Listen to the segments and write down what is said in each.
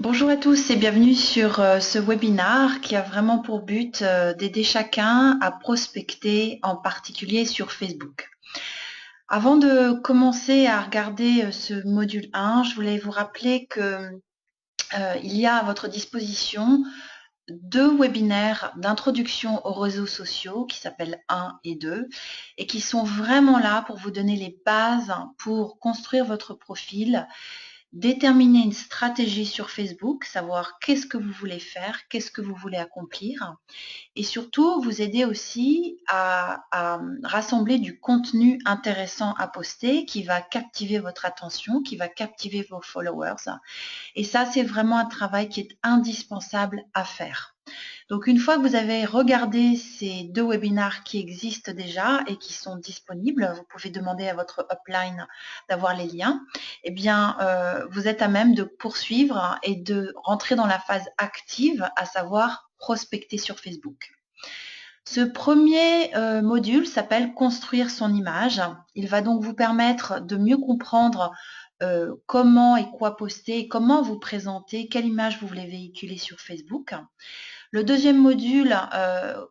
Bonjour à tous et bienvenue sur ce webinaire qui a vraiment pour but d'aider chacun à prospecter, en particulier sur Facebook. Avant de commencer à regarder ce module 1, je voulais vous rappeler que il y a à votre disposition deux webinaires d'introduction aux réseaux sociaux qui s'appellent 1 et 2 et qui sont vraiment là pour vous donner les bases pour construire votre profil, déterminer une stratégie sur Facebook, savoir qu'est-ce que vous voulez faire, qu'est-ce que vous voulez accomplir, et surtout vous aider aussi à rassembler du contenu intéressant à poster qui va captiver votre attention, qui va captiver vos followers. Et ça, c'est vraiment un travail qui est indispensable à faire. Donc, une fois que vous avez regardé ces deux webinaires qui existent déjà et qui sont disponibles, vous pouvez demander à votre upline d'avoir les liens, eh bien, vous êtes à même de poursuivre et de rentrer dans la phase active, à savoir prospecter sur Facebook. Ce premier module s'appelle Construire son image. Il va donc vous permettre de mieux comprendre comment et quoi poster, et comment vous présenter, quelle image vous voulez véhiculer sur Facebook. Le deuxième module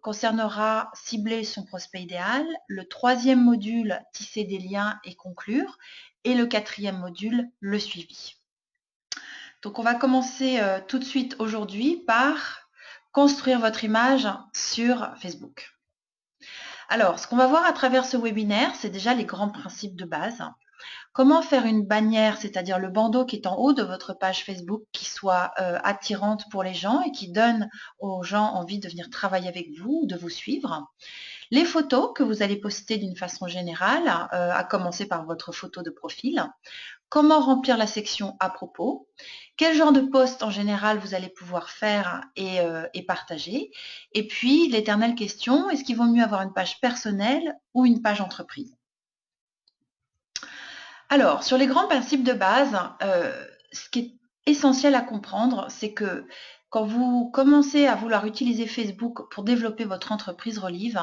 concernera cibler son prospect idéal. Le troisième module, tisser des liens et conclure. Et le quatrième module, le suivi. Donc on va commencer tout de suite aujourd'hui par construire votre image sur Facebook. Alors, ce qu'on va voir à travers ce webinaire, c'est déjà les grands principes de base. Comment faire une bannière, c'est-à-dire le bandeau qui est en haut de votre page Facebook, qui soit attirante pour les gens et qui donne aux gens envie de venir travailler avec vous, de vous suivre. Les photos que vous allez poster d'une façon générale, à commencer par votre photo de profil. Comment remplir la section à propos. Quel genre de post en général vous allez pouvoir faire et partager. Et puis l'éternelle question, est-ce qu'il vaut mieux avoir une page personnelle ou une page entreprise? Alors, sur les grands principes de base, ce qui est essentiel à comprendre, c'est que quand vous commencez à vouloir utiliser Facebook pour développer votre entreprise Relive,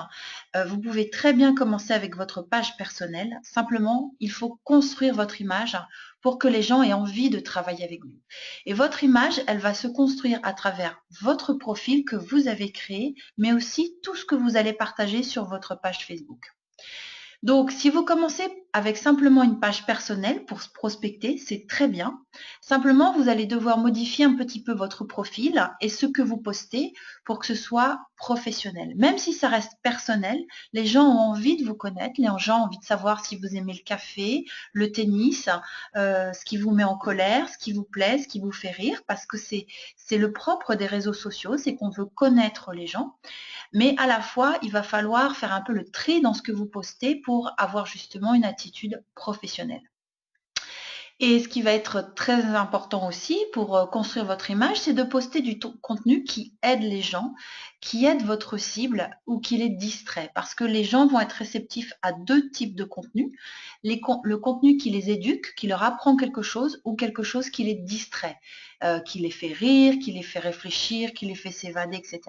vous pouvez très bien commencer avec votre page personnelle. Simplement, il faut construire votre image pour que les gens aient envie de travailler avec vous. Et votre image, elle va se construire à travers votre profil que vous avez créé, mais aussi tout ce que vous allez partager sur votre page Facebook. Donc, si vous commencez avec simplement une page personnelle pour se prospecter, c'est très bien. Simplement, vous allez devoir modifier un petit peu votre profil et ce que vous postez pour que ce soit professionnel. Même si ça reste personnel, les gens ont envie de vous connaître, les gens ont envie de savoir si vous aimez le café, le tennis, ce qui vous met en colère, ce qui vous plaît, ce qui vous fait rire, parce que c'est le propre des réseaux sociaux, c'est qu'on veut connaître les gens. Mais à la fois, il va falloir faire un peu le tri dans ce que vous postez pour avoir justement une attitude professionnelle. Et ce qui va être très important aussi pour construire votre image, c'est de poster du contenu qui aide les gens, qui aide votre cible ou qui les distrait. Parce que les gens vont être réceptifs à deux types de contenu. Le contenu qui les éduque, qui leur apprend quelque chose, ou quelque chose qui les distrait, qui les fait rire, qui les fait réfléchir, qui les fait s'évader, etc.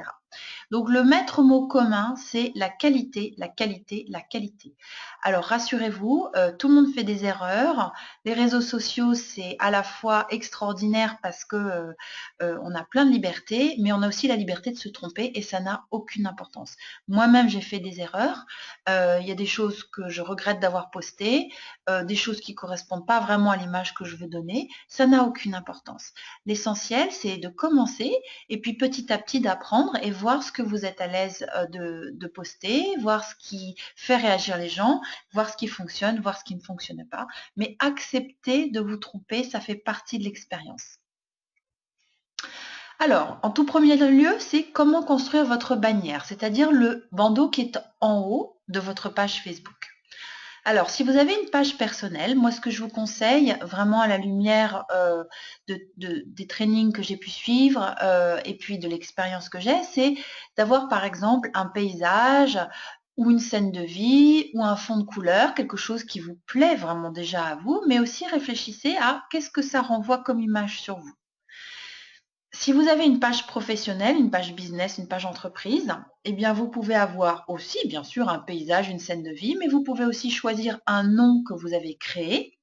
Donc le maître mot commun, c'est la qualité, la qualité, la qualité. Alors rassurez-vous, tout le monde fait des erreurs. Les réseaux sociaux, c'est à la fois extraordinaire parce que on a plein de liberté, mais on a aussi la liberté de se tromper et ça n'a aucune importance. Moi-même, j'ai fait des erreurs. Il y a des choses que je regrette d'avoir postées, des choses qui correspondent pas vraiment à l'image que je veux donner. Ça n'a aucune importance. L'essentiel, c'est de commencer et puis petit à petit d'apprendre et voir ce que vous êtes à l'aise de poster, voir ce qui fait réagir les gens, voir ce qui fonctionne, voir ce qui ne fonctionne pas. Mais accepter de vous tromper, ça fait partie de l'expérience. Alors, en tout premier lieu, c'est comment construire votre bannière, c'est-à-dire le bandeau qui est en haut de votre page Facebook. Alors, si vous avez une page personnelle, moi, ce que je vous conseille, vraiment à la lumière des trainings que j'ai pu suivre et puis de l'expérience que j'ai, c'est d'avoir par exemple un paysage ou une scène de vie ou un fond de couleur, quelque chose qui vous plaît vraiment déjà à vous, mais aussi réfléchissez à qu'est-ce que ça renvoie comme image sur vous. Si vous avez une page professionnelle, une page business, une page entreprise, eh bien vous pouvez avoir aussi bien sûr un paysage, une scène de vie, mais vous pouvez aussi choisir un nom que vous avez créé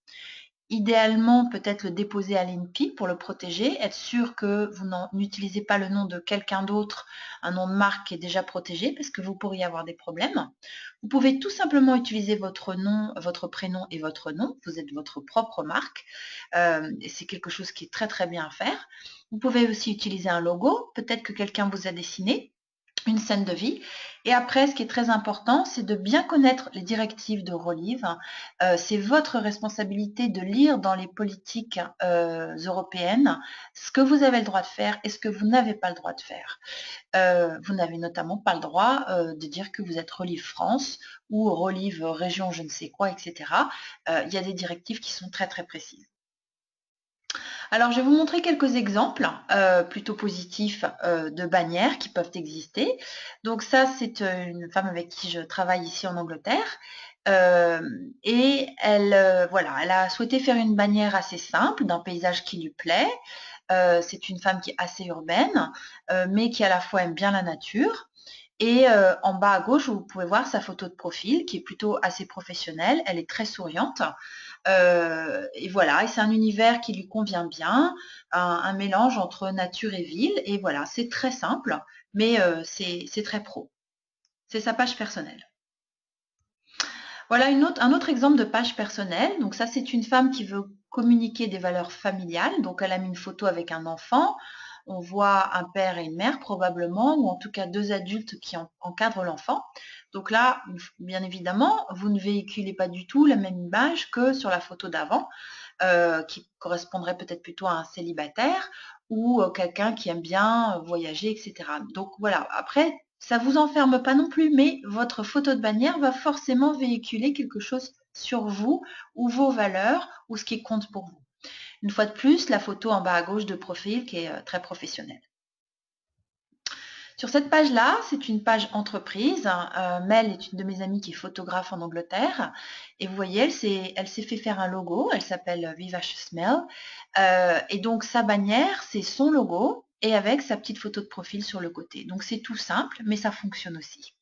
idéalement peut-être le déposer à l'INPI pour le protéger, être sûr que vous n'utilisez pas le nom de quelqu'un d'autre, un nom de marque qui est déjà protégé, parce que vous pourriez avoir des problèmes. Vous pouvez tout simplement utiliser votre nom, votre prénom et votre nom. Vous êtes votre propre marque. Et c'est quelque chose qui est très très bien à faire. Vous pouvez aussi utiliser un logo. Peut-être que quelqu'un vous a dessiné une scène de vie. Et après, ce qui est très important, c'est de bien connaître les directives de Rolive. C'est votre responsabilité de lire dans les politiques européennes ce que vous avez le droit de faire et ce que vous n'avez pas le droit de faire. Vous n'avez notamment pas le droit de dire que vous êtes Rolive France ou Rolive région je ne sais quoi, etc. Il y a des directives qui sont très très précises. Alors, je vais vous montrer quelques exemples plutôt positifs de bannières qui peuvent exister. Donc ça, c'est une femme avec qui je travaille ici en Angleterre. Et elle, voilà, elle a souhaité faire une bannière assez simple, d'un paysage qui lui plaît. C'est une femme qui est assez urbaine, mais qui à la fois aime bien la nature. Et en bas à gauche, vous pouvez voir sa photo de profil qui est plutôt assez professionnelle. Elle est très souriante. Et voilà, et c'est un univers qui lui convient bien, un mélange entre nature et ville. Et voilà, c'est très simple, mais c'est très pro. C'est sa page personnelle. Voilà un autre exemple de page personnelle. Donc ça, c'est une femme qui veut communiquer des valeurs familiales. Donc elle a mis une photo avec un enfant. On voit un père et une mère probablement, ou en tout cas deux adultes qui encadrent l'enfant. Donc là, bien évidemment, vous ne véhiculez pas du tout la même image que sur la photo d'avant, qui correspondrait peut-être plutôt à un célibataire ou quelqu'un qui aime bien voyager, etc. Donc voilà, après, ça ne vous enferme pas non plus, mais votre photo de bannière va forcément véhiculer quelque chose sur vous ou vos valeurs ou ce qui compte pour vous. Une fois de plus, la photo en bas à gauche de profil qui est très professionnelle. Sur cette page-là, c'est une page entreprise. Mel est une de mes amies qui est photographe en Angleterre. Et vous voyez, elle s'est fait faire un logo. Elle s'appelle Vivacious Smell. Et donc, sa bannière, c'est son logo et avec sa petite photo de profil sur le côté. Donc, c'est tout simple, mais ça fonctionne aussi.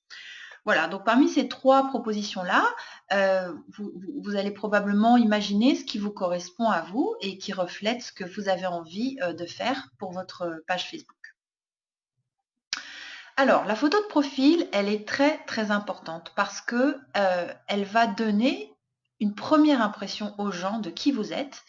Voilà, donc parmi ces trois propositions-là, vous allez probablement imaginer ce qui vous correspond à vous et qui reflète ce que vous avez envie de faire pour votre page Facebook. Alors, la photo de profil, elle est très très importante parce que elle va donner une première impression aux gens de qui vous êtes.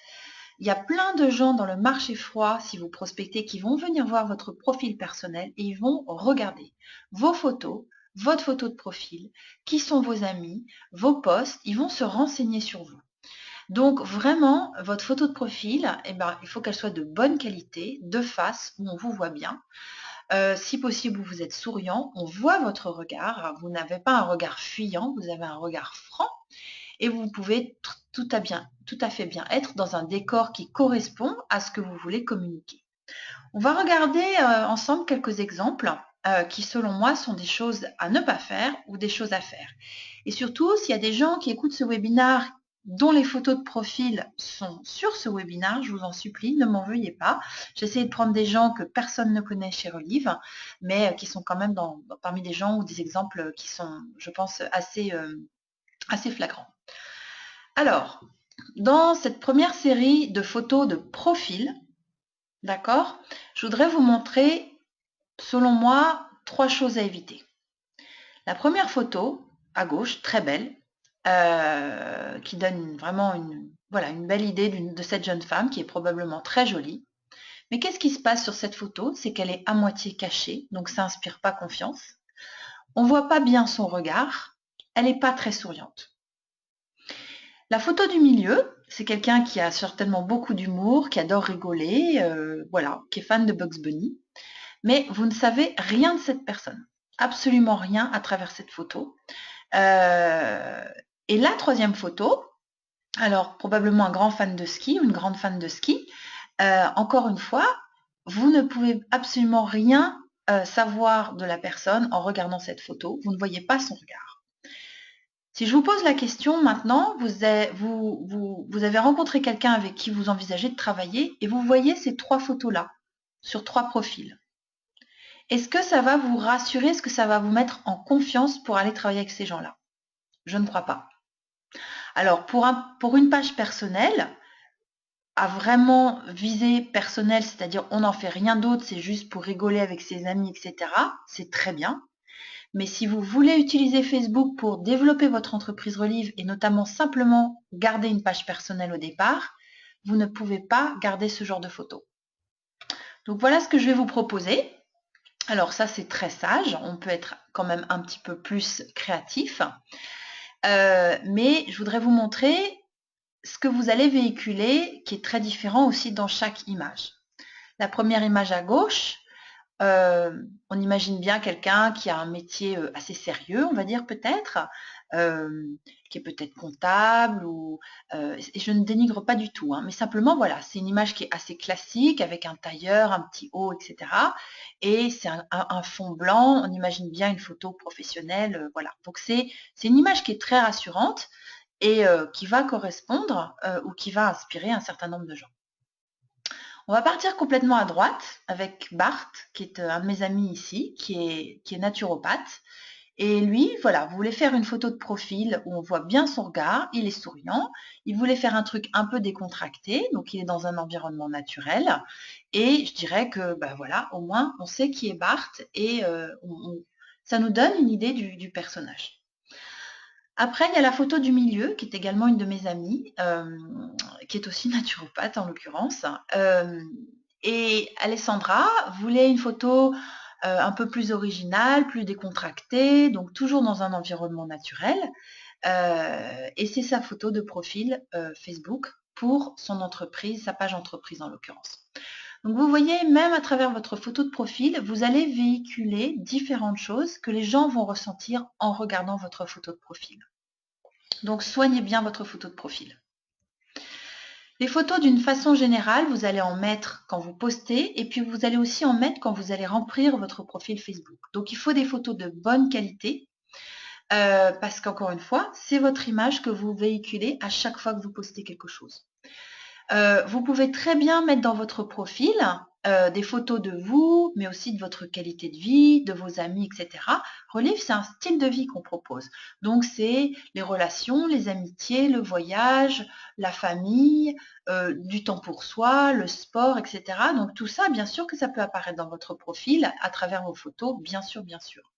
Il y a plein de gens dans le marché froid, si vous prospectez, qui vont venir voir votre profil personnel et ils vont regarder vos photos, votre photo de profil, qui sont vos amis, vos posts, ils vont se renseigner sur vous. Donc vraiment, votre photo de profil, eh ben, il faut qu'elle soit de bonne qualité, de face, où on vous voit bien. Si possible, vous êtes souriant, on voit votre regard, vous n'avez pas un regard fuyant, vous avez un regard franc et vous pouvez tout à fait bien être dans un décor qui correspond à ce que vous voulez communiquer. On va regarder ensemble quelques exemples qui, selon moi, sont des choses à ne pas faire ou des choses à faire. Et surtout, s'il y a des gens qui écoutent ce webinaire dont les photos de profil sont sur ce webinaire, je vous en supplie, ne m'en veuillez pas. J'ai essayé de prendre des gens que personne ne connaît chez Rolive, mais qui sont quand même parmi des gens ou des exemples qui sont, je pense, assez flagrants. Alors, dans cette première série de photos de profil, d'accord, je voudrais vous montrer, selon moi, trois choses à éviter. La première photo, à gauche, très belle, qui donne vraiment une belle idée de cette jeune femme qui est probablement très jolie. Mais qu'est-ce qui se passe sur cette photo? C'est qu'elle est à moitié cachée, donc ça n'inspire pas confiance. On ne voit pas bien son regard, elle n'est pas très souriante. La photo du milieu, c'est quelqu'un qui a certainement beaucoup d'humour, qui adore rigoler, voilà, qui est fan de Bugs Bunny. Mais vous ne savez rien de cette personne, absolument rien à travers cette photo. Et la troisième photo, alors probablement un grand fan de ski ou une grande fan de ski, encore une fois, vous ne pouvez absolument rien savoir de la personne en regardant cette photo, vous ne voyez pas son regard. Si je vous pose la question maintenant, vous avez rencontré quelqu'un avec qui vous envisagez de travailler et vous voyez ces trois photos-là sur trois profils. Est-ce que ça va vous rassurer? Est-ce que ça va vous mettre en confiance pour aller travailler avec ces gens-là? Je ne crois pas. Alors, pour une page personnelle, à vraiment viser personnel, c'est-à-dire on n'en fait rien d'autre, c'est juste pour rigoler avec ses amis, etc., c'est très bien. Mais si vous voulez utiliser Facebook pour développer votre entreprise Relive et notamment simplement garder une page personnelle au départ, vous ne pouvez pas garder ce genre de photos. Donc voilà ce que je vais vous proposer. Alors ça, c'est très sage. On peut être quand même un petit peu plus créatif. Mais je voudrais vous montrer ce que vous allez véhiculer qui est très différent aussi dans chaque image. La première image à gauche, on imagine bien quelqu'un qui a un métier assez sérieux, on va dire peut-être, qui est peut-être comptable, et je ne dénigre pas du tout, hein, mais simplement voilà, c'est une image qui est assez classique avec un tailleur, un petit haut, etc. Et c'est un fond blanc, on imagine bien une photo professionnelle, voilà. Donc c'est une image qui est très rassurante et qui va correspondre ou qui va inspirer un certain nombre de gens. On va partir complètement à droite avec Bart, qui est un de mes amis ici, qui est naturopathe. Et lui, voilà, voulait faire une photo de profil où on voit bien son regard, il est souriant, il voulait faire un truc un peu décontracté, donc il est dans un environnement naturel. Et je dirais que, ben voilà, au moins on sait qui est Bart et ça nous donne une idée du personnage. Après, il y a la photo du milieu, qui est également une de mes amies, qui est aussi naturopathe en l'occurrence. Et Alessandra voulait une photo un peu plus originale, plus décontractée, donc toujours dans un environnement naturel. Et c'est sa photo de profil Facebook pour son entreprise, sa page entreprise en l'occurrence. Donc vous voyez, même à travers votre photo de profil, vous allez véhiculer différentes choses que les gens vont ressentir en regardant votre photo de profil. Donc soignez bien votre photo de profil. Les photos d'une façon générale, vous allez en mettre quand vous postez et puis vous allez aussi en mettre quand vous allez remplir votre profil Facebook. Donc il faut des photos de bonne qualité parce qu'encore une fois, c'est votre image que vous véhiculez à chaque fois que vous postez quelque chose. Vous pouvez très bien mettre dans votre profil des photos de vous, mais aussi de votre qualité de vie, de vos amis, etc. Relive, c'est un style de vie qu'on propose. Donc, c'est les relations, les amitiés, le voyage, la famille, du temps pour soi, le sport, etc. Donc, tout ça, bien sûr que ça peut apparaître dans votre profil à travers vos photos, bien sûr, bien sûr.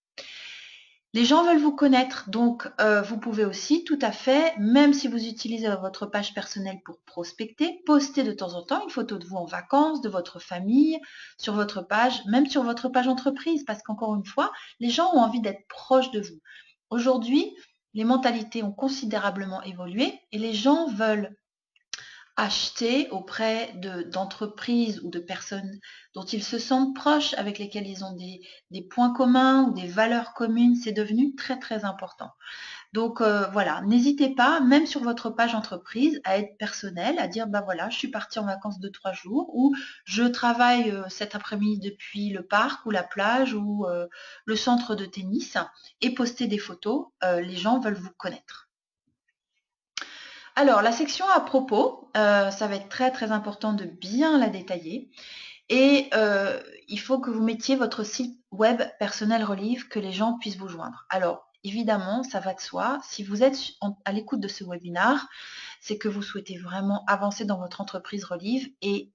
Les gens veulent vous connaître, donc vous pouvez aussi tout à fait, même si vous utilisez votre page personnelle pour prospecter, poster de temps en temps une photo de vous en vacances, de votre famille, sur votre page, même sur votre page entreprise, parce qu'encore une fois, les gens ont envie d'être proches de vous. Aujourd'hui, les mentalités ont considérablement évolué et les gens veulent acheter auprès d'entreprises ou de personnes dont ils se sentent proches, avec lesquelles ils ont des points communs ou des valeurs communes. C'est devenu très très important. Donc voilà, n'hésitez pas, même sur votre page entreprise, à être personnel, à dire bah voilà, je suis partie en vacances de 3 jours ou je travaille cet après-midi depuis le parc ou la plage ou le centre de tennis et poster des photos. Les gens veulent vous connaître. Alors, la section à propos, ça va être très très important de bien la détailler. Et il faut que vous mettiez votre site web personnel Relive, que les gens puissent vous joindre. Alors, évidemment, ça va de soi. Si vous êtes à l'écoute de ce webinaire, c'est que vous souhaitez vraiment avancer dans votre entreprise Relive et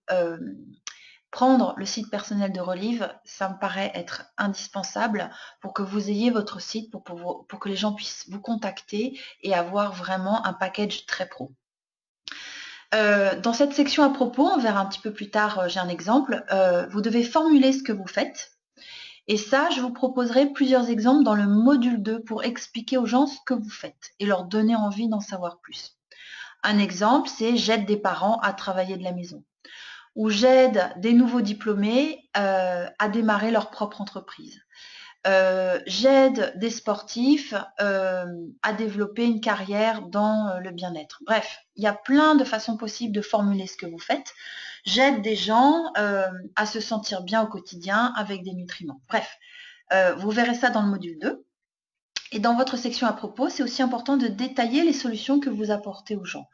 prendre le site personnel de Relive, ça me paraît être indispensable pour que vous ayez votre site, pour que les gens puissent vous contacter et avoir vraiment un package très pro. Dans cette section à propos, on verra un petit peu plus tard, j'ai un exemple, vous devez formuler ce que vous faites. Et ça, je vous proposerai plusieurs exemples dans le module 2 pour expliquer aux gens ce que vous faites et leur donner envie d'en savoir plus. Un exemple, c'est j'aide des parents à travailler de la maison, où j'aide des nouveaux diplômés à démarrer leur propre entreprise. J'aide des sportifs à développer une carrière dans le bien-être. Bref, il y a plein de façons possibles de formuler ce que vous faites. J'aide des gens à se sentir bien au quotidien avec des nutriments. Bref, vous verrez ça dans le module 2. Et dans votre section à propos, c'est aussi important de détailler les solutions que vous apportez aux gens.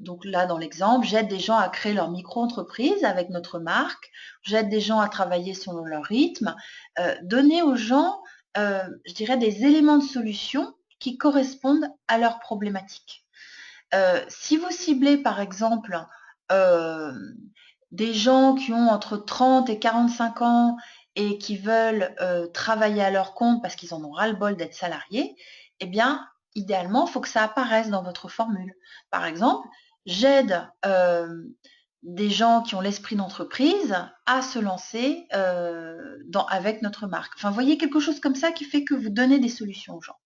Donc là, dans l'exemple, j'aide des gens à créer leur micro-entreprise avec notre marque. J'aide des gens à travailler selon leur rythme. Donner aux gens, je dirais, des éléments de solution qui correspondent à leurs problématiques. Si vous ciblez, par exemple, des gens qui ont entre 30 et 45 ans et qui veulent travailler à leur compte parce qu'ils en ont ras-le-bol d'être salariés, eh bien, idéalement, il faut que ça apparaisse dans votre formule. Par exemple, j'aide des gens qui ont l'esprit d'entreprise à se lancer avec notre marque. Enfin, vous voyez, quelque chose comme ça qui fait que vous donnez des solutions aux gens.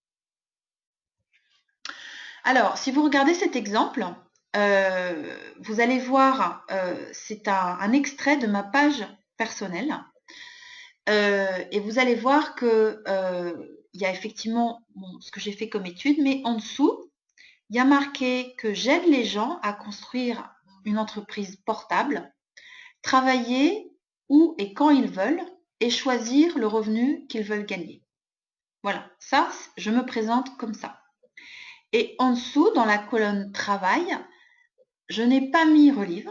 Alors, si vous regardez cet exemple, vous allez voir, c'est un extrait de ma page personnelle. Et vous allez voir que il y a effectivement ce que j'ai fait comme étude, mais en dessous, il y a marqué que j'aide les gens à construire une entreprise portable, travailler où et quand ils veulent et choisir le revenu qu'ils veulent gagner. Voilà, ça, je me présente comme ça. Et en dessous, dans la colonne travail, je n'ai pas mis relive.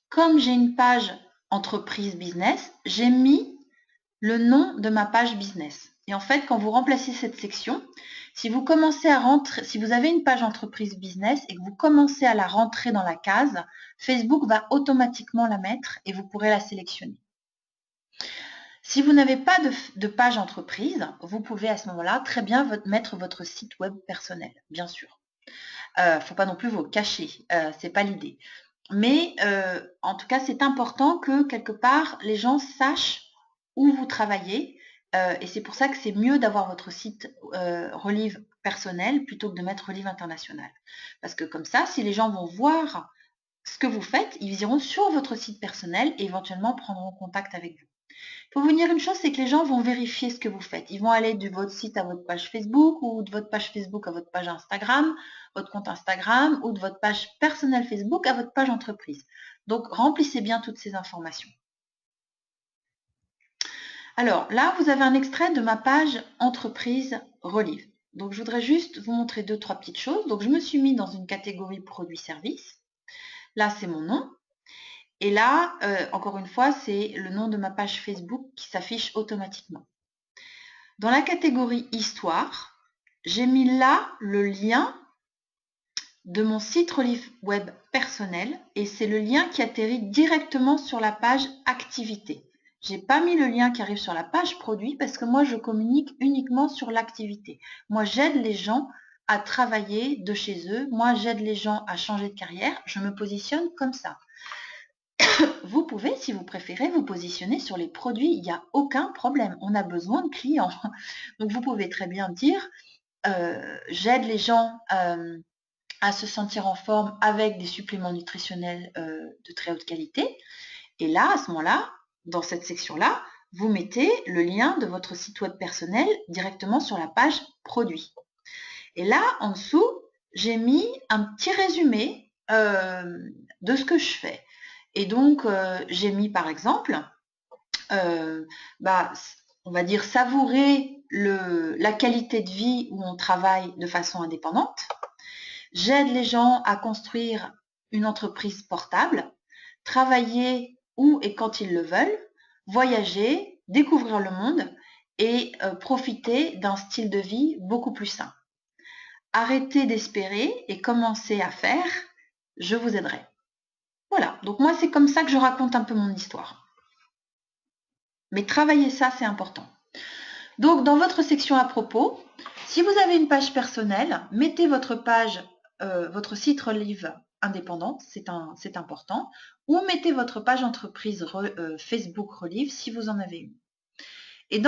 Comme j'ai une page entreprise business, j'ai mis le nom de ma page business. Et en fait, quand vous remplacez cette section, si vous commencez à rentrer, si vous avez une page entreprise business et que vous commencez à la rentrer dans la case, Facebook va automatiquement la mettre et vous pourrez la sélectionner. Si vous n'avez pas de page entreprise, vous pouvez à ce moment-là très bien mettre votre site web personnel, bien sûr. Faut pas non plus vous cacher, c'est pas l'idée. Mais en tout cas, c'est important que quelque part les gens sachent où vous travaillez. Et c'est pour ça que c'est mieux d'avoir votre site Relive personnel plutôt que de mettre Relive international. Parce que comme ça, si les gens vont voir ce que vous faites, ils iront sur votre site personnel et éventuellement prendront contact avec vous. Il faut vous dire une chose, c'est que les gens vont vérifier ce que vous faites. Ils vont aller de votre site à votre page Facebook ou de votre page Facebook à votre page Instagram, votre compte Instagram ou de votre page personnelle Facebook à votre page entreprise. Donc, remplissez bien toutes ces informations. Alors, là, vous avez un extrait de ma page entreprise Relive. Donc, je voudrais juste vous montrer 2-3 petites choses. Donc, je me suis mis dans une catégorie produits-services. Là, c'est mon nom. Et là, encore une fois, c'est le nom de ma page Facebook qui s'affiche automatiquement. Dans la catégorie Histoire, j'ai mis là le lien de mon site Relive web personnel et c'est le lien qui atterrit directement sur la page Activité. Je n'ai pas mis le lien qui arrive sur la page Produit parce que moi, je communique uniquement sur l'activité. Moi, j'aide les gens à travailler de chez eux. Moi, j'aide les gens à changer de carrière. Je me positionne comme ça. Vous pouvez, si vous préférez, vous positionner sur les produits. Il n'y a aucun problème. On a besoin de clients. Donc, vous pouvez très bien dire, j'aide les gens à se sentir en forme avec des suppléments nutritionnels de très haute qualité. Et là, à ce moment-là, dans cette section-là, vous mettez le lien de votre site web personnel directement sur la page produits. Et là, en dessous, j'ai mis un petit résumé de ce que je fais. Et donc, j'ai mis par exemple, on va dire savourer la qualité de vie où on travaille de façon indépendante. J'aide les gens à construire une entreprise portable, travailler où et quand ils le veulent, voyager, découvrir le monde et profiter d'un style de vie beaucoup plus sain. Arrêtez d'espérer et commencez à faire, je vous aiderai. Voilà, donc moi c'est comme ça que je raconte un peu mon histoire. Mais travailler ça, c'est important. Donc dans votre section à propos, si vous avez une page personnelle, mettez votre page, votre site Relive indépendant, c'est important, ou mettez votre page entreprise Facebook Relive si vous en avez une. Et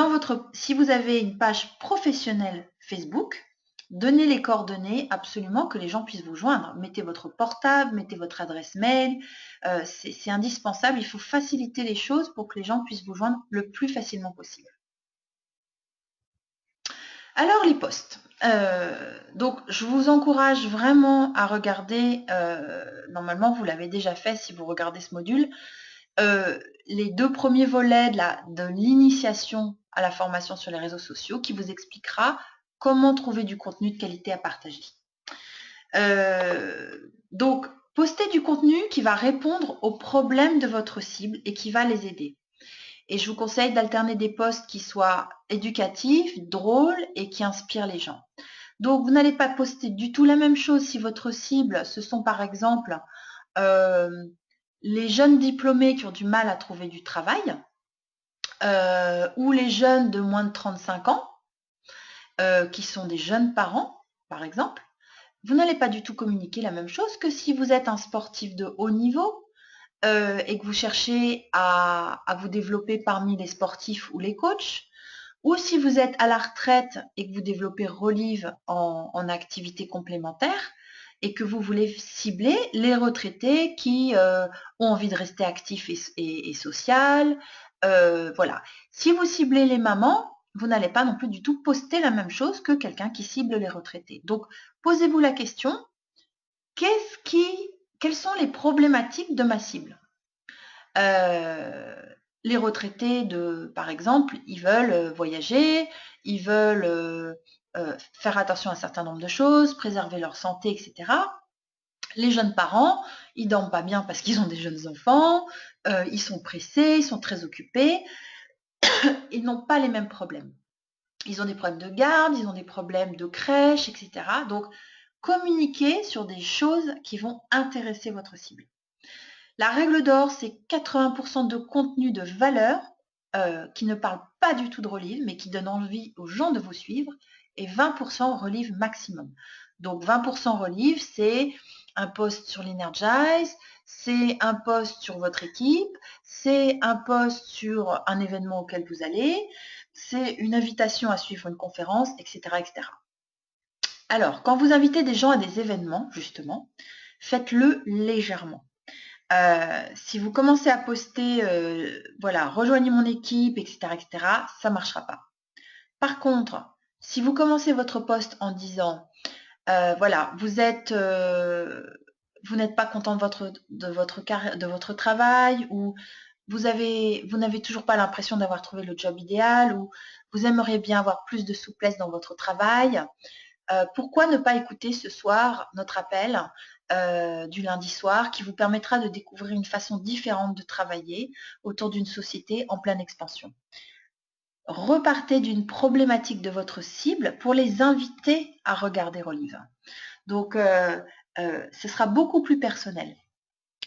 si vous avez une page professionnelle Facebook, donnez les coordonnées absolument que les gens puissent vous joindre. Mettez votre portable, mettez votre adresse mail, c'est indispensable. Il faut faciliter les choses pour que les gens puissent vous joindre le plus facilement possible. Alors les posts. Donc je vous encourage vraiment à regarder, normalement vous l'avez déjà fait si vous regardez ce module, les 2 premiers volets de l'initiation à la formation sur les réseaux sociaux qui vous expliquera comment trouver du contenu de qualité à partager. Donc, postez du contenu qui va répondre aux problèmes de votre cible et qui va les aider. Et je vous conseille d'alterner des posts qui soient éducatifs, drôles et qui inspirent les gens. Donc, vous n'allez pas poster du tout la même chose si votre cible, ce sont par exemple euh, les jeunes diplômés qui ont du mal à trouver du travail, ou les jeunes de moins de 35 ans, qui sont des jeunes parents, par exemple, vous n'allez pas du tout communiquer la même chose que si vous êtes un sportif de haut niveau et que vous cherchez à vous développer parmi les sportifs ou les coachs, ou si vous êtes à la retraite et que vous développez Relive en activité complémentaire et que vous voulez cibler les retraités qui ont envie de rester actifs et social. Voilà. Si vous ciblez les mamans, vous n'allez pas non plus du tout poster la même chose que quelqu'un qui cible les retraités. Donc, posez-vous la question, quelles sont les problématiques de ma cible? Les retraités, par exemple, ils veulent voyager, ils veulent faire attention à un certain nombre de choses, préserver leur santé, etc. Les jeunes parents, ils dorment pas bien parce qu'ils ont des jeunes enfants, ils sont pressés, ils sont très occupés, ils n'ont pas les mêmes problèmes. Ils ont des problèmes de garde, ils ont des problèmes de crèche, etc. Donc, communiquez sur des choses qui vont intéresser votre cible. La règle d'or, c'est 80% de contenu de valeur qui ne parle pas du tout de Relive, mais qui donne envie aux gens de vous suivre, et 20% Relive maximum. Donc 20% Relive, c'est un post sur l'Energize, c'est un post sur votre équipe, c'est un post sur un événement auquel vous allez, c'est une invitation à suivre une conférence, etc., etc. Alors, quand vous invitez des gens à des événements, justement, faites-le légèrement. Si vous commencez à poster, voilà, rejoignez mon équipe, etc., etc., ça ne marchera pas. Par contre, si vous commencez votre post en disant, voilà, vous n'êtes pas content de votre travail, ou vous n'avez toujours pas l'impression d'avoir trouvé le job idéal, ou vous aimeriez bien avoir plus de souplesse dans votre travail, pourquoi ne pas écouter ce soir notre appel du lundi soir qui vous permettra de découvrir une façon différente de travailler autour d'une société en pleine expansion. Repartez d'une problématique de votre cible pour les inviter à regarder Relive. Donc, ce sera beaucoup plus personnel.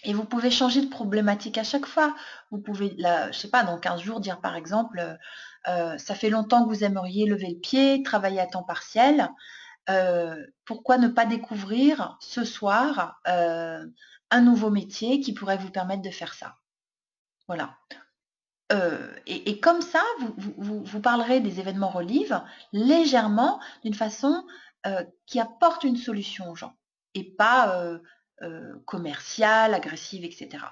Et vous pouvez changer de problématique à chaque fois. Vous pouvez, là, je sais pas, dans 15 jours, dire par exemple, ça fait longtemps que vous aimeriez lever le pied, travailler à temps partiel. Pourquoi ne pas découvrir ce soir un nouveau métier qui pourrait vous permettre de faire ça? Voilà. Et comme ça, vous parlerez des événements Relive légèrement, d'une façon qui apporte une solution aux gens et pas commerciale, agressive, etc.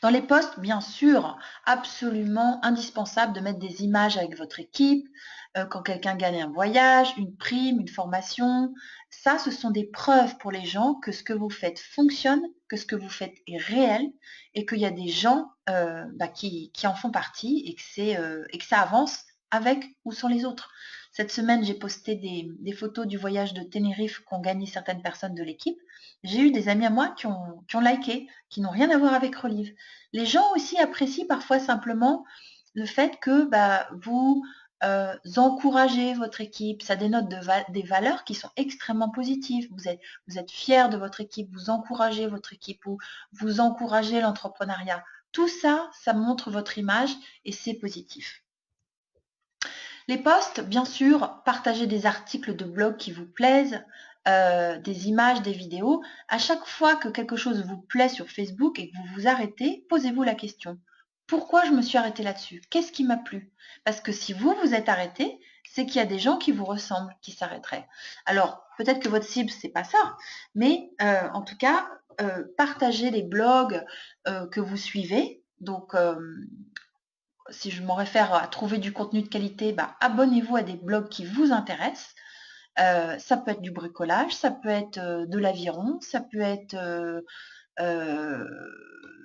Dans les posts, bien sûr, absolument indispensable de mettre des images avec votre équipe, quand quelqu'un gagne un voyage, une prime, une formation. Ça, ce sont des preuves pour les gens que ce que vous faites fonctionne, que ce que vous faites est réel et qu'il y a des gens qui en font partie et que ça avance avec ou sans les autres. Cette semaine, j'ai posté des photos du voyage de Tenerife qu'ont gagné certaines personnes de l'équipe. J'ai eu des amis à moi qui ont liké, qui n'ont rien à voir avec Relive. Les gens aussi apprécient parfois simplement le fait que vous encouragez votre équipe. Ça dénote des valeurs qui sont extrêmement positives. Vous êtes fiers de votre équipe, vous encouragez votre équipe ou vous encouragez l'entrepreneuriat. Tout ça, ça montre votre image et c'est positif. Les posts, bien sûr, partagez des articles de blog qui vous plaisent, des images, des vidéos. À chaque fois que quelque chose vous plaît sur Facebook et que vous vous arrêtez, posez-vous la question. Pourquoi je me suis arrêtée là-dessus? Qu'est-ce qui m'a plu? Parce que si vous vous êtes arrêté, c'est qu'il y a des gens qui vous ressemblent, qui s'arrêteraient. Alors, peut-être que votre cible, c'est pas ça, mais en tout cas, partagez les blogs que vous suivez. Donc, si je m'en réfère à trouver du contenu de qualité, abonnez-vous à des blogs qui vous intéressent. Ça peut être du bricolage, ça peut être de l'aviron, ça peut être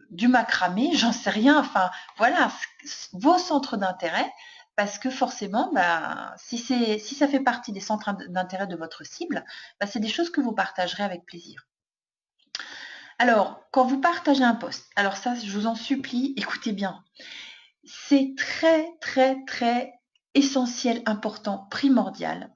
du macramé, j'en sais rien. Enfin, voilà, vos centres d'intérêt, parce que forcément, si ça fait partie des centres d'intérêt de votre cible, c'est des choses que vous partagerez avec plaisir. Alors, quand vous partagez un post, alors ça, je vous en supplie, écoutez bien. C'est très, très, très essentiel, important, primordial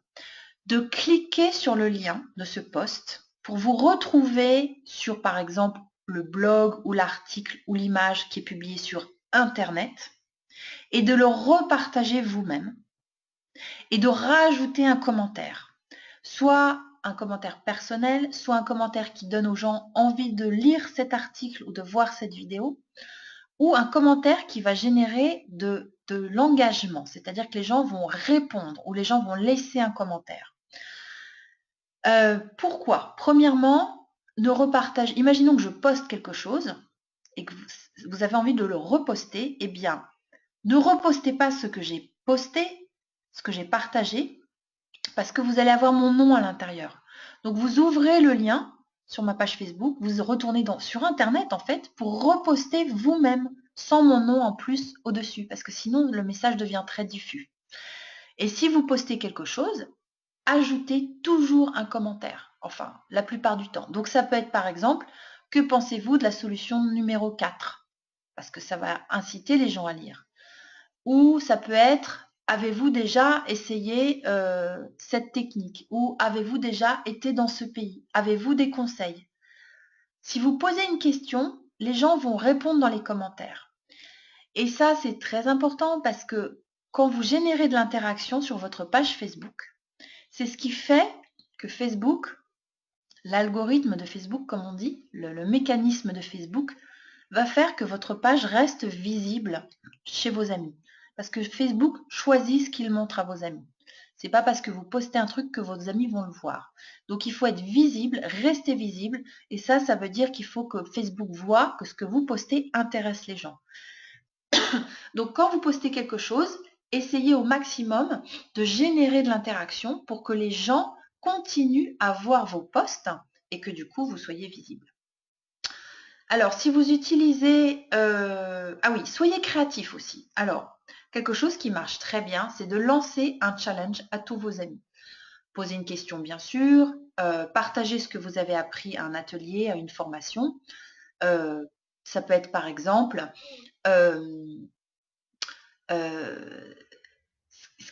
de cliquer sur le lien de ce post pour vous retrouver sur, par exemple, le blog ou l'article ou l'image qui est publié sur Internet et de le repartager vous-même et de rajouter un commentaire. Soit un commentaire personnel, soit un commentaire qui donne aux gens envie de lire cet article ou de voir cette vidéo, ou un commentaire qui va générer de l'engagement, c'est-à-dire que les gens vont répondre ou les gens vont laisser un commentaire. Pourquoi? Premièrement, imaginons que je poste quelque chose et que vous avez envie de le reposter, eh bien, ne repostez pas ce que j'ai posté, ce que j'ai partagé, parce que vous allez avoir mon nom à l'intérieur. Donc, vous ouvrez le lien sur ma page Facebook, vous retournez sur Internet, en fait, pour reposter vous-même, sans mon nom en plus au-dessus, parce que sinon, le message devient très diffus. Et si vous postez quelque chose, ajoutez toujours un commentaire, enfin, la plupart du temps. Donc, ça peut être, par exemple, que pensez-vous de la solution numéro 4 ? Parce que ça va inciter les gens à lire. Ou ça peut être, avez-vous déjà essayé cette technique? Ou avez-vous déjà été dans ce pays? Avez-vous des conseils? Si vous posez une question, les gens vont répondre dans les commentaires. Et ça, c'est très important parce que quand vous générez de l'interaction sur votre page Facebook, c'est ce qui fait que Facebook, l'algorithme de Facebook, comme on dit, le mécanisme de Facebook, va faire que votre page reste visible chez vos amis. Parce que Facebook choisit ce qu'il montre à vos amis. C'est pas parce que vous postez un truc que vos amis vont le voir. Donc il faut être visible, rester visible. Et ça veut dire qu'il faut que Facebook voit que ce que vous postez intéresse les gens. Donc quand vous postez quelque chose, essayez au maximum de générer de l'interaction pour que les gens continuent à voir vos posts et que du coup vous soyez visible. Alors, si vous utilisez... ah oui, soyez créatif aussi. Alors, quelque chose qui marche très bien, c'est de lancer un challenge à tous vos amis. Posez une question, bien sûr. Partagez ce que vous avez appris à un atelier, à une formation. Ça peut être, par exemple, ce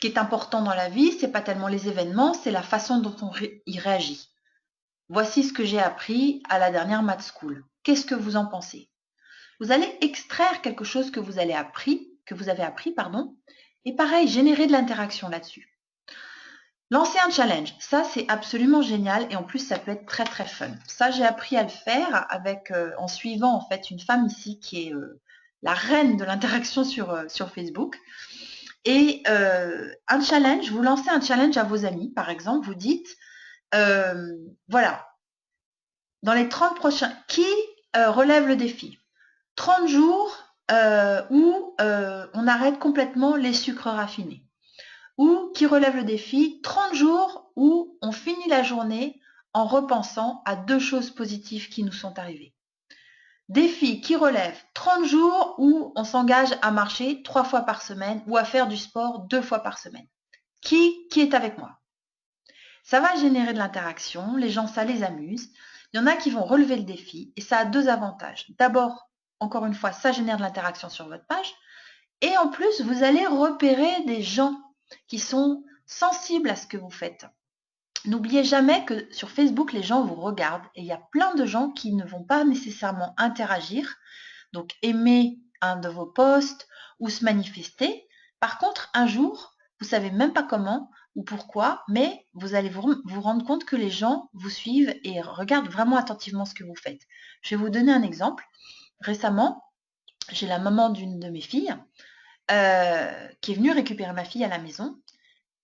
qui est important dans la vie, c'est pas tellement les événements, c'est la façon dont on y réagit. Voici ce que j'ai appris à la dernière Math School. Qu'est-ce que vous en pensez? Vous allez extraire quelque chose que vous avez appris, et pareil, générer de l'interaction là-dessus. Lancer un challenge, ça c'est absolument génial et en plus ça peut être très très fun. Ça j'ai appris à le faire en suivant en fait une femme ici qui est la reine de l'interaction sur Facebook. Et un challenge, vous lancez un challenge à vos amis, par exemple, vous dites, voilà, dans les 30 prochains, qui relève le défi? 30 jours où on arrête complètement les sucres raffinés. Ou qui relève le défi 30 jours où on finit la journée en repensant à 2 choses positives qui nous sont arrivées. Défi qui relève 30 jours où on s'engage à marcher 3 fois par semaine ou à faire du sport 2 fois par semaine. Qui est avec moi? Ça va générer de l'interaction, les gens, ça les amuse. Il y en a qui vont relever le défi et ça a 2 avantages. D'abord, encore une fois, ça génère de l'interaction sur votre page. Et en plus, vous allez repérer des gens qui sont sensibles à ce que vous faites. N'oubliez jamais que sur Facebook, les gens vous regardent et il y a plein de gens qui ne vont pas nécessairement interagir, donc aimer un de vos posts ou se manifester. Par contre, un jour, vous ne savez même pas comment ou pourquoi, mais vous allez vous rendre compte que les gens vous suivent et regardent vraiment attentivement ce que vous faites. Je vais vous donner un exemple. Récemment, j'ai la maman d'une de mes filles qui est venue récupérer ma fille à la maison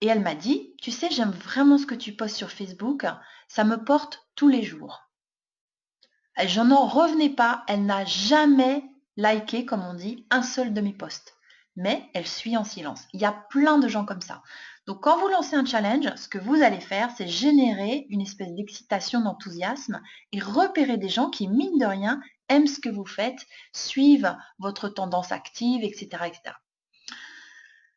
et elle m'a dit, tu sais, j'aime vraiment ce que tu postes sur Facebook, ça me porte tous les jours. Je n'en revenais pas, elle n'a jamais liké, comme on dit, un seul de mes posts. Mais elle suit en silence. Il y a plein de gens comme ça. Donc quand vous lancez un challenge, ce que vous allez faire, c'est générer une espèce d'excitation, d'enthousiasme et repérer des gens qui, mine de rien, aiment ce que vous faites, suivent votre tendance active, etc. etc.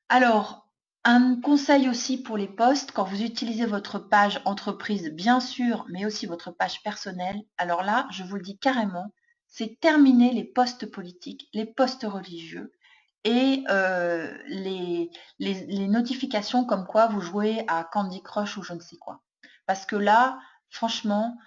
Alors, un conseil aussi pour les posts, quand vous utilisez votre page entreprise, bien sûr, mais aussi votre page personnelle, alors là, je vous le dis carrément, c'est terminer les posts politiques, les posts religieux et les notifications comme quoi vous jouez à Candy Crush ou je ne sais quoi. Parce que là, franchement,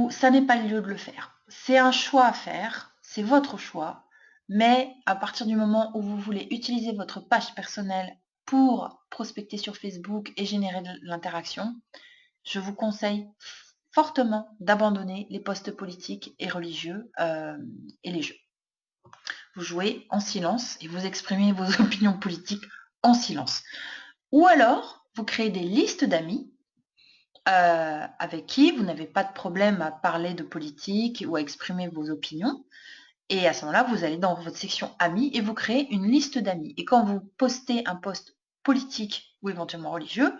ça n'est pas le lieu de le faire. C'est un choix à faire, c'est votre choix, mais à partir du moment où vous voulez utiliser votre page personnelle pour prospecter sur Facebook et générer de l'interaction, je vous conseille fortement d'abandonner les posts politiques et religieux et les jeux. Vous jouez en silence et vous exprimez vos opinions politiques en silence. Ou alors, vous créez des listes d'amis avec qui vous n'avez pas de problème à parler de politique ou à exprimer vos opinions. Et à ce moment-là, vous allez dans votre section amis et vous créez une liste d'amis. Et quand vous postez un post politique ou éventuellement religieux,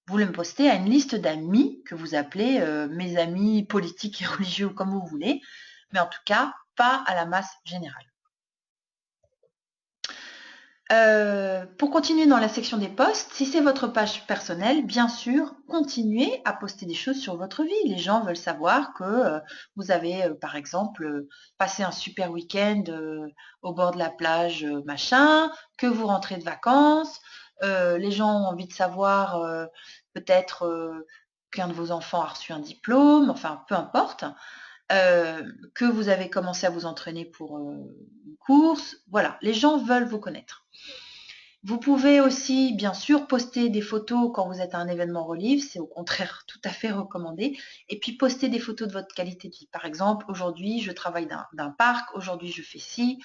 vous le postez à une liste d'amis que vous appelez mes amis politiques et religieux comme vous voulez, mais en tout cas, pas à la masse générale. Pour continuer dans la section des posts, si c'est votre page personnelle, bien sûr, continuez à poster des choses sur votre vie. Les gens veulent savoir que vous avez, par exemple, passé un super week-end au bord de la plage, machin, que vous rentrez de vacances. Les gens ont envie de savoir peut-être qu'un de vos enfants a reçu un diplôme, enfin, peu importe. Que vous avez commencé à vous entraîner pour une course. Voilà, les gens veulent vous connaître. Vous pouvez aussi, bien sûr, poster des photos quand vous êtes à un événement relive, c'est au contraire tout à fait recommandé. Et puis poster des photos de votre qualité de vie. Par exemple, aujourd'hui, je travaille d'un parc, aujourd'hui, je fais ci,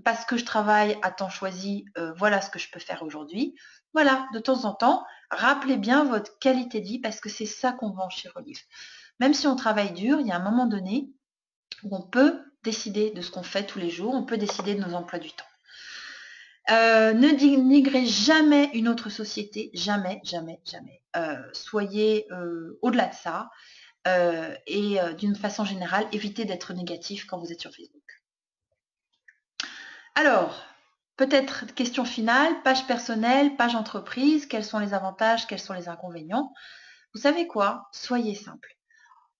parce que je travaille à temps choisi, voilà ce que je peux faire aujourd'hui. Voilà, de temps en temps, rappelez bien votre qualité de vie parce que c'est ça qu'on vend chez Relive. Même si on travaille dur, il y a un moment donné où on peut décider de ce qu'on fait tous les jours, on peut décider de nos emplois du temps. Ne dénigrez jamais une autre société, jamais, jamais, jamais. Soyez au-delà de ça et d'une façon générale, évitez d'être négatif quand vous êtes sur Facebook. Alors, peut-être question finale, page personnelle, page entreprise, quels sont les avantages, quels sont les inconvénients? Vous savez quoi? Soyez simple.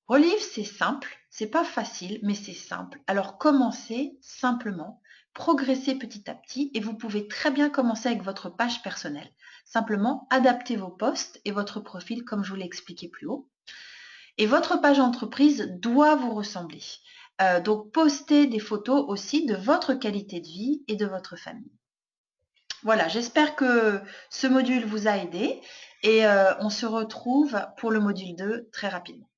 Relive, c'est simple, c'est pas facile, mais c'est simple. Alors commencez simplement, progressez petit à petit et vous pouvez très bien commencer avec votre page personnelle. Simplement, adaptez vos posts et votre profil comme je vous l'ai expliqué plus haut. Et votre page entreprise doit vous ressembler. Donc, postez des photos aussi de votre qualité de vie et de votre famille. Voilà, j'espère que ce module vous a aidé et on se retrouve pour le module 2 très rapidement.